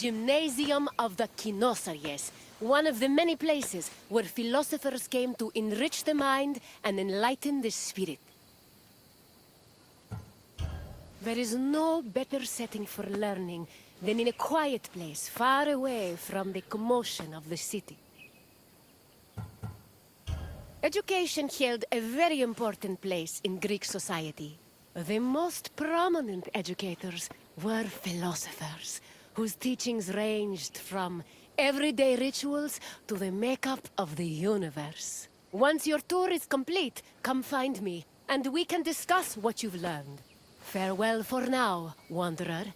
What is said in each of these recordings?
Gymnasium of the Kinosaries, one of the many places where philosophers came to enrich the mind and enlighten the spirit. There is no better setting for learning than in a quiet place far away from the commotion of the city. Education held a very important place in Greek society. The most prominent educators were philosophers, whose teachings ranged from everyday rituals to the makeup of the universe. Once your tour is complete, come find me, and we can discuss what you've learned. Farewell for now, wanderer.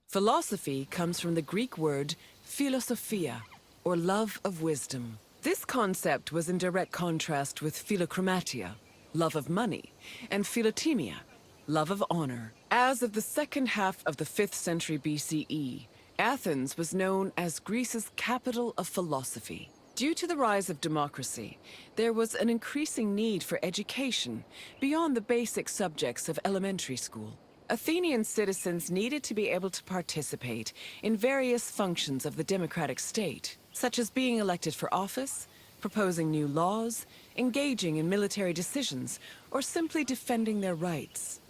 Philosophy comes from the Greek word philosophia, or love of wisdom. This concept was in direct contrast with philochromatia, love of money, and philotimia, love of honor. As of the second half of the 5th century BCE, Athens was known as Greece's capital of philosophy. Due to the rise of democracy, there was an increasing need for education beyond the basic subjects of elementary school. Athenian citizens needed to be able to participate in various functions of the democratic state, such as being elected for office, proposing new laws, engaging in military decisions, or simply defending their rights.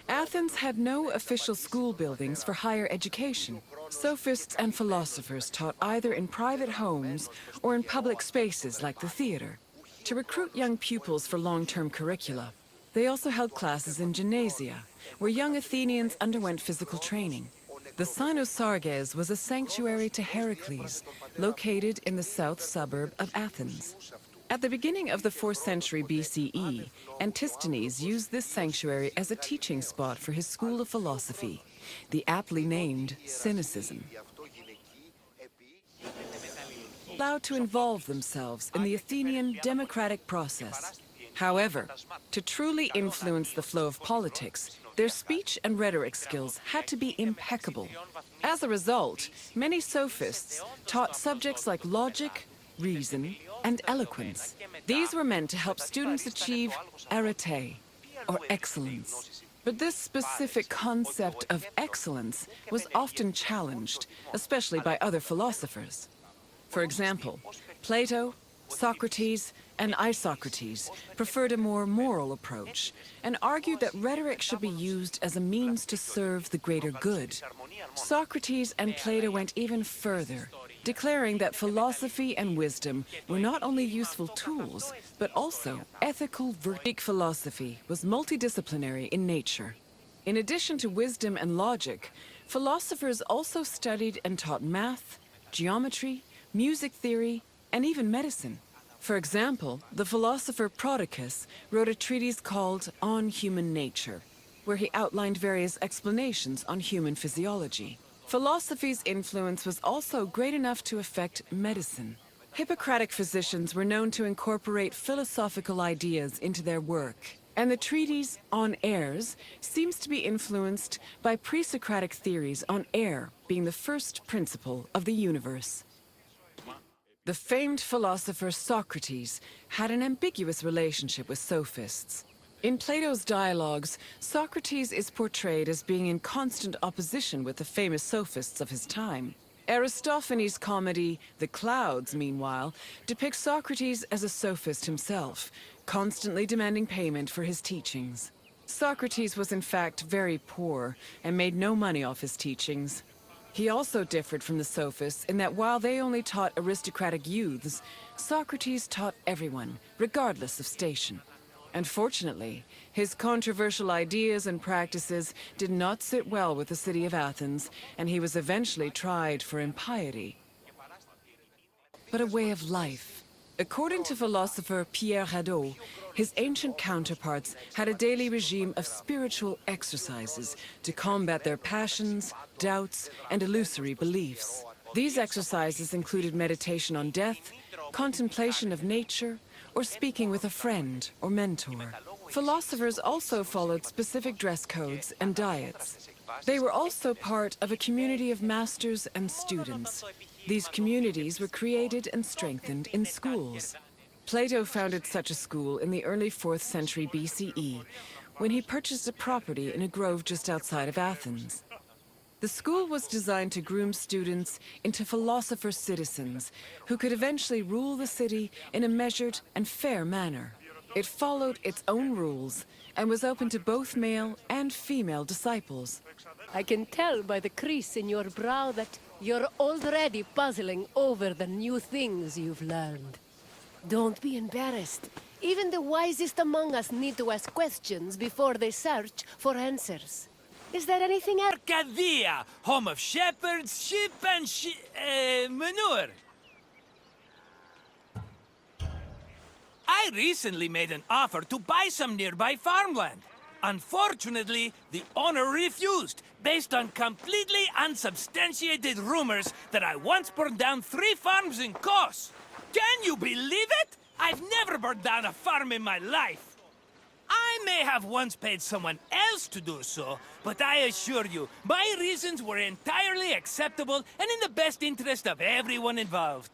Athens had no official school buildings for higher education. Sophists and philosophers taught either in private homes or in public spaces like the theater. To recruit young pupils for long-term curricula, they also held classes in gymnasia, where young Athenians underwent physical training. The Cynosarges was a sanctuary to Heracles, located in the south suburb of Athens. At the beginning of the 4th century BCE, Antisthenes used this sanctuary as a teaching spot for his school of philosophy, the aptly named Cynicism. Allowed to involve themselves in the Athenian democratic process. However, to truly influence the flow of politics, their speech and rhetoric skills had to be impeccable. As a result, many sophists taught subjects like logic, reason, and eloquence. These were meant to help students achieve arete, or excellence. But this specific concept of excellence was often challenged, especially by other philosophers. For example, Plato, Socrates, and Isocrates preferred a more moral approach and argued that rhetoric should be used as a means to serve the greater good. Socrates and Plato went even further, declaring that philosophy and wisdom were not only useful tools, but also ethical virtues. Greek philosophy was multidisciplinary in nature. In addition to wisdom and logic, philosophers also studied and taught math, geometry, music theory, and even medicine. For example, the philosopher Prodicus wrote a treatise called On Human Nature, where he outlined various explanations on human physiology. Philosophy's influence was also great enough to affect medicine. Hippocratic physicians were known to incorporate philosophical ideas into their work, and the treatise On Airs seems to be influenced by pre-Socratic theories on air being the first principle of the universe. The famed philosopher Socrates had an ambiguous relationship with sophists. In Plato's dialogues, Socrates is portrayed as being in constant opposition with the famous sophists of his time. Aristophanes' comedy, The Clouds, meanwhile, depicts Socrates as a sophist himself, constantly demanding payment for his teachings. Socrates was in fact very poor and made no money off his teachings. He also differed from the sophists in that while they only taught aristocratic youths, Socrates taught everyone, regardless of station. Unfortunately, his controversial ideas and practices did not sit well with the city of Athens, and he was eventually tried for impiety. But a way of life. According to philosopher Pierre Hadot, his ancient counterparts had a daily regime of spiritual exercises to combat their passions, doubts, and illusory beliefs. These exercises included meditation on death, contemplation of nature, or speaking with a friend or mentor. Philosophers also followed specific dress codes and diets. They were also part of a community of masters and students. These communities were created and strengthened in schools. Plato founded such a school in the early 4th century BCE, when he purchased a property in a grove just outside of Athens. The school was designed to groom students into philosopher citizens who could eventually rule the city in a measured and fair manner. It followed its own rules and was open to both male and female disciples. I can tell by the crease in your brow that you're already puzzling over the new things you've learned. Don't be embarrassed. Even the wisest among us need to ask questions before they search for answers. Is there anything else? Arcadia, home of shepherds, sheep, and manure. I recently made an offer to buy some nearby farmland. Unfortunately, the owner refused, based on completely unsubstantiated rumors that I once burned down 3 farms in Kos. Can you believe it? I've never burned down a farm in my life. I may have once paid someone else to do so, but I assure you, my reasons were entirely acceptable and in the best interest of everyone involved.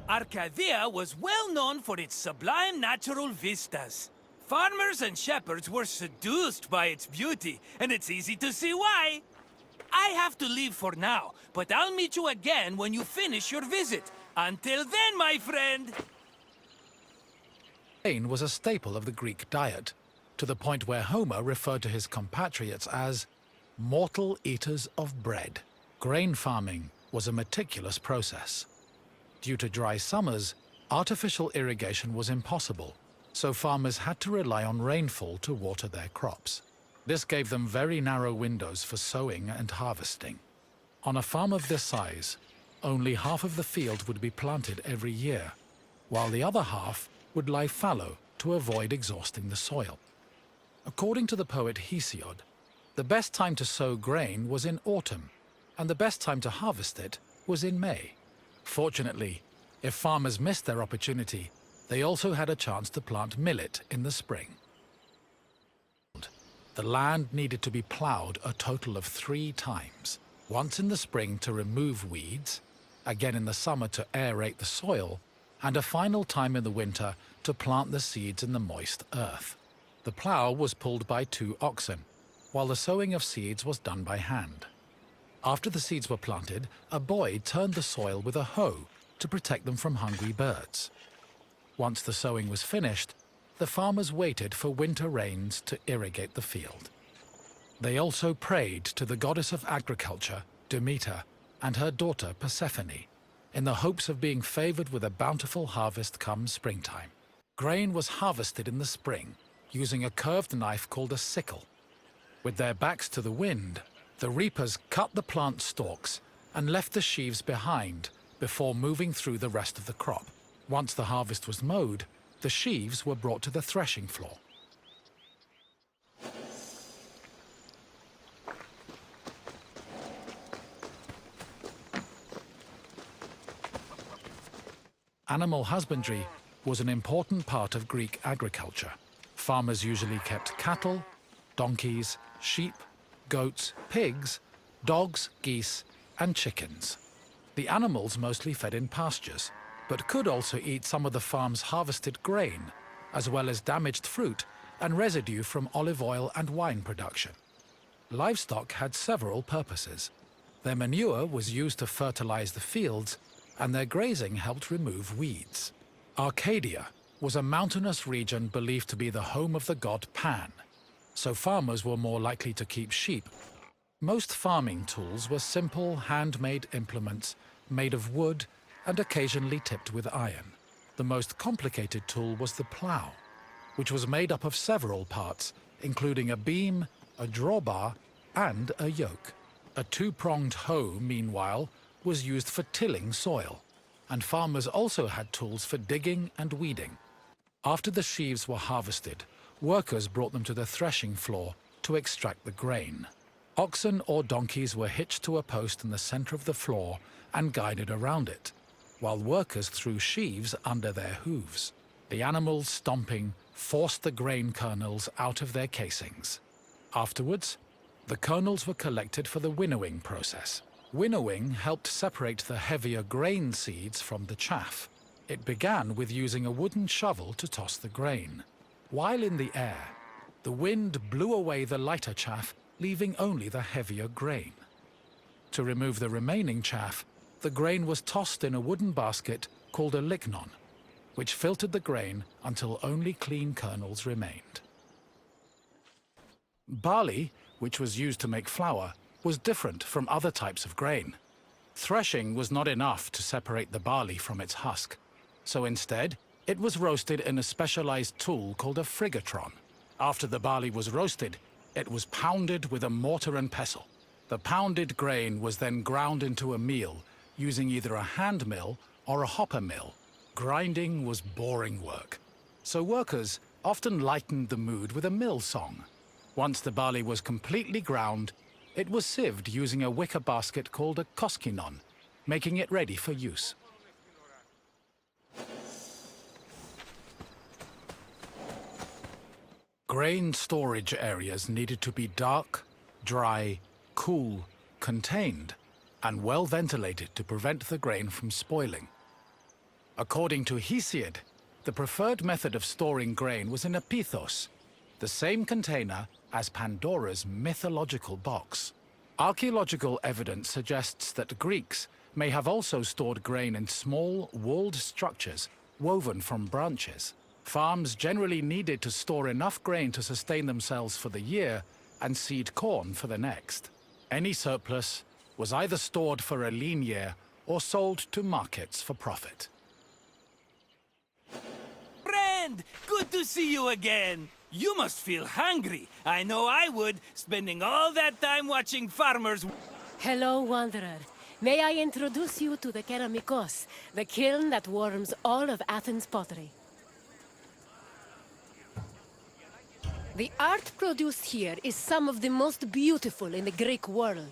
Arcadia was well known for its sublime natural vistas. Farmers and shepherds were seduced by its beauty, and it's easy to see why. I have to leave for now, but I'll meet you again when you finish your visit. Until then, my friend! Grain was a staple of the Greek diet, to the point where Homer referred to his compatriots as mortal eaters of bread. Grain farming was a meticulous process. Due to dry summers, artificial irrigation was impossible, so farmers had to rely on rainfall to water their crops. This gave them very narrow windows for sowing and harvesting. On a farm of this size, only half of the field would be planted every year, while the other half would lie fallow to avoid exhausting the soil. According to the poet Hesiod, the best time to sow grain was in autumn, and the best time to harvest it was in May. Fortunately, if farmers missed their opportunity, they also had a chance to plant millet in the spring. The land needed to be plowed a total of 3 times, once in the spring to remove weeds, again in the summer to aerate the soil, and a final time in the winter to plant the seeds in the moist earth. The plough was pulled by 2 oxen, while the sowing of seeds was done by hand. After the seeds were planted, a boy turned the soil with a hoe to protect them from hungry birds. Once the sowing was finished, the farmers waited for winter rains to irrigate the field. They also prayed to the goddess of agriculture, Demeter, and her daughter Persephone, in the hopes of being favored with a bountiful harvest come springtime. Grain was harvested in the spring, using a curved knife called a sickle. With their backs to the wind, the reapers cut the plant stalks and left the sheaves behind before moving through the rest of the crop. Once the harvest was mowed, the sheaves were brought to the threshing floor. Animal husbandry was an important part of Greek agriculture. Farmers usually kept cattle, donkeys, sheep, goats, pigs, dogs, geese, and chickens. The animals mostly fed in pastures, but could also eat some of the farm's harvested grain, as well as damaged fruit and residue from olive oil and wine production. Livestock had several purposes. Their manure was used to fertilize the fields, and their grazing helped remove weeds. Arcadia was a mountainous region believed to be the home of the god Pan, so farmers were more likely to keep sheep. Most farming tools were simple, handmade implements made of wood and occasionally tipped with iron. The most complicated tool was the plough, which was made up of several parts, including a beam, a drawbar, and a yoke. A 2-pronged hoe, meanwhile, was used for tilling soil, and farmers also had tools for digging and weeding. After the sheaves were harvested, workers brought them to the threshing floor to extract the grain. Oxen or donkeys were hitched to a post in the center of the floor and guided around it, while workers threw sheaves under their hooves. The animals, stomping, forced the grain kernels out of their casings. Afterwards, the kernels were collected for the winnowing process. Winnowing helped separate the heavier grain seeds from the chaff. It began with using a wooden shovel to toss the grain. While in the air, the wind blew away the lighter chaff, leaving only the heavier grain. To remove the remaining chaff, the grain was tossed in a wooden basket called a lignon, which filtered the grain until only clean kernels remained. Barley, which was used to make flour, was different from other types of grain. Threshing was not enough to separate the barley from its husk, so instead, it was roasted in a specialized tool called a frigatron. After the barley was roasted, it was pounded with a mortar and pestle. The pounded grain was then ground into a meal, using either a hand mill or a hopper mill. Grinding was boring work, so workers often lightened the mood with a mill song. Once the barley was completely ground, it was sieved using a wicker basket called a koskinon, making it ready for use. Grain storage areas needed to be dark, dry, cool, contained, and well ventilated to prevent the grain from spoiling. According to Hesiod, the preferred method of storing grain was in a pithos, the same container as Pandora's mythological box. Archaeological evidence suggests that Greeks may have also stored grain in small, walled structures woven from branches. Farms generally needed to store enough grain to sustain themselves for the year and seed corn for the next. Any surplus was either stored for a lean year or sold to markets for profit. Friend, good to see you again. You must feel hungry. I know I would, spending all that time watching farmers. Hello, Wanderer. May I introduce you to the Keramikos, the kiln that warms all of Athens' pottery. The art produced here is some of the most beautiful in the Greek world.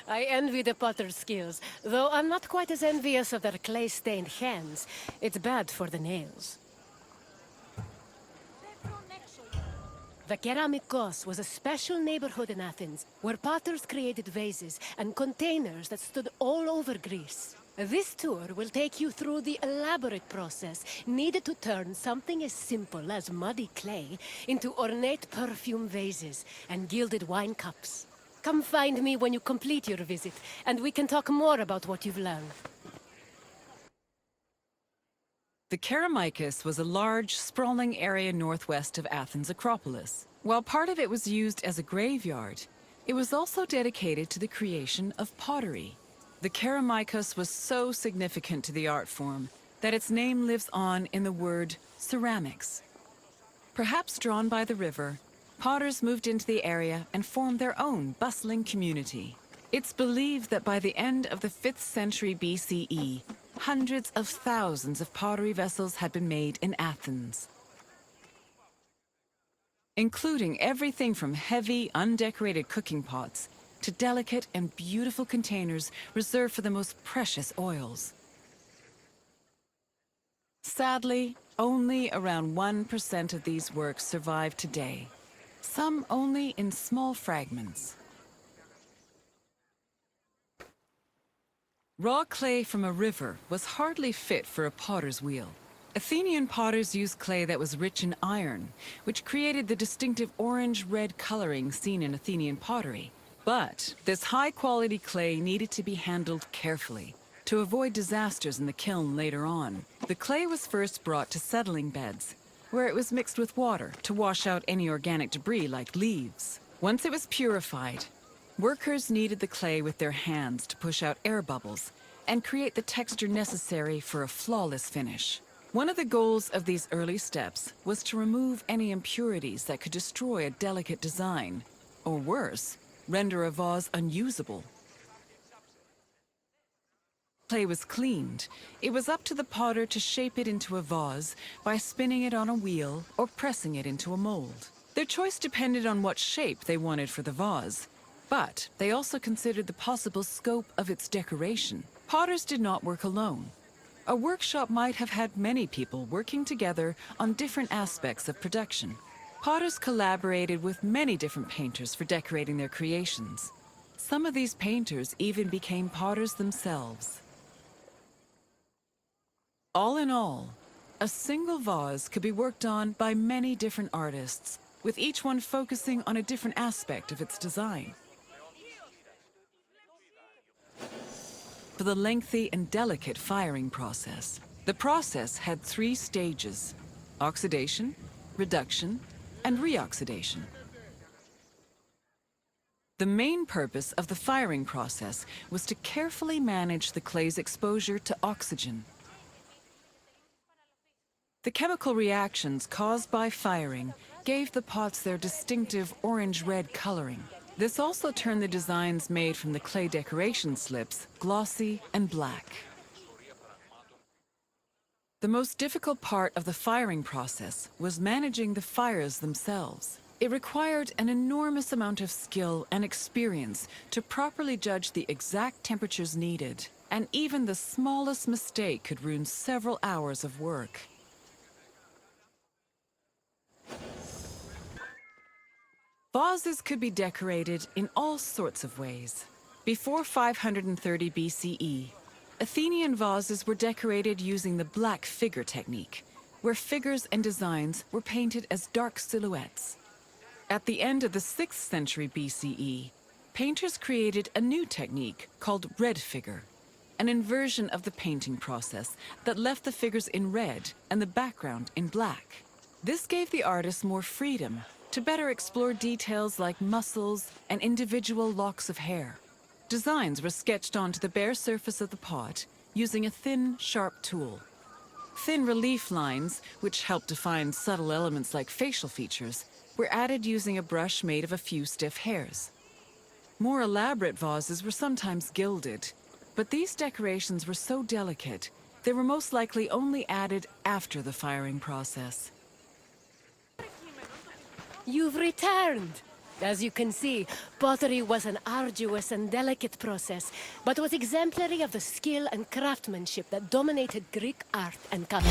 I envy the potter's skills, though I'm not quite as envious of their clay-stained hands. It's bad for the nails. The Keramikos was a special neighborhood in Athens, where potters created vases and containers that stood all over Greece. This tour will take you through the elaborate process needed to turn something as simple as muddy clay into ornate perfume vases and gilded wine cups. Come find me when you complete your visit, and we can talk more about what you've learned. The Keramikos was a large, sprawling area northwest of Athens' Acropolis. While part of it was used as a graveyard, it was also dedicated to the creation of pottery. The Keramikos was so significant to the art form that its name lives on in the word ceramics. Perhaps drawn by the river, potters moved into the area and formed their own bustling community. It's believed that by the end of the 5th century BCE, hundreds of thousands of pottery vessels had been made in Athens, including everything from heavy, undecorated cooking pots to delicate and beautiful containers reserved for the most precious oils. Sadly, only around 1% of these works survive today, some only in small fragments. Raw clay from a river was hardly fit for a potter's wheel. Athenian potters used clay that was rich in iron, which created the distinctive orange-red coloring seen in Athenian pottery. But this high-quality clay needed to be handled carefully to avoid disasters in the kiln later on. The clay was first brought to settling beds, where it was mixed with water to wash out any organic debris like leaves. Once it was purified, workers kneaded the clay with their hands to push out air bubbles and create the texture necessary for a flawless finish. One of the goals of these early steps was to remove any impurities that could destroy a delicate design, or worse, render a vase unusable. Clay was cleaned. It was up to the potter to shape it into a vase by spinning it on a wheel or pressing it into a mold. Their choice depended on what shape they wanted for the vase, but they also considered the possible scope of its decoration. Potters did not work alone. A workshop might have had many people working together on different aspects of production. Potters collaborated with many different painters for decorating their creations. Some of these painters even became potters themselves. All in all, a single vase could be worked on by many different artists, with each one focusing on a different aspect of its design. For the lengthy and delicate firing process, the process had 3 stages: oxidation, reduction, and reoxidation. The main purpose of the firing process was to carefully manage the clay's exposure to oxygen. The chemical reactions caused by firing gave the pots their distinctive orange-red coloring. This also turned the designs made from the clay decoration slips glossy and black. The most difficult part of the firing process was managing the fires themselves. It required an enormous amount of skill and experience to properly judge the exact temperatures needed, and even the smallest mistake could ruin several hours of work. Vases could be decorated in all sorts of ways. Before 530 BCE, Athenian vases were decorated using the black figure technique, where figures and designs were painted as dark silhouettes. At the end of the 6th century BCE, painters created a new technique called red figure, an inversion of the painting process that left the figures in red and the background in black. This gave the artist more freedom to better explore details like muscles and individual locks of hair. Designs were sketched onto the bare surface of the pot using a thin, sharp tool. Thin relief lines, which helped define subtle elements like facial features, were added using a brush made of a few stiff hairs. More elaborate vases were sometimes gilded, but these decorations were so delicate, they were most likely only added after the firing process. You've returned! As you can see, pottery was an arduous and delicate process, but was exemplary of the skill and craftsmanship that dominated Greek art and culture.